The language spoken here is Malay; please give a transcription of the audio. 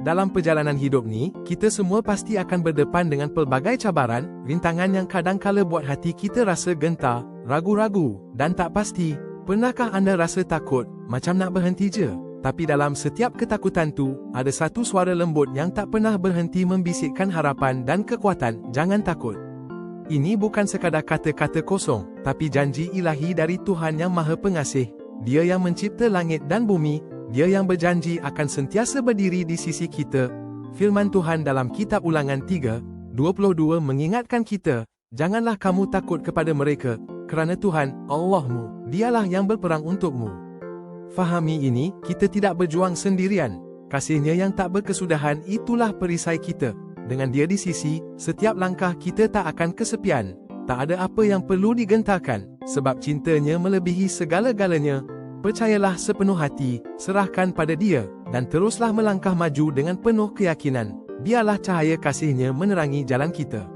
Dalam perjalanan hidup ni, kita semua pasti akan berdepan dengan pelbagai cabaran, rintangan yang kadang-kala buat hati kita rasa gentar, ragu-ragu, dan tak pasti. Pernahkah anda rasa takut, macam nak berhenti je? Tapi dalam setiap ketakutan tu, ada satu suara lembut yang tak pernah berhenti membisikkan harapan dan kekuatan, jangan takut. Ini bukan sekadar kata-kata kosong, tapi janji ilahi dari Tuhan yang Maha Pengasih. Dia yang mencipta langit dan bumi, Dia yang berjanji akan sentiasa berdiri di sisi kita. Firman Tuhan dalam kitab Ulangan 3:22 mengingatkan kita, janganlah kamu takut kepada mereka, kerana Tuhan, Allahmu, Dialah yang berperang untukmu. Fahami ini, kita tidak berjuang sendirian. Kasih-Nya yang tak berkesudahan itulah perisai kita. Dengan Dia di sisi, setiap langkah kita tak akan kesepian. Tak ada apa yang perlu digentarkan, sebab cintanya melebihi segala-galanya. Percayalah sepenuh hati, serahkan pada Dia, dan teruslah melangkah maju dengan penuh keyakinan. Biarlah cahaya kasih-Nya menerangi jalan kita.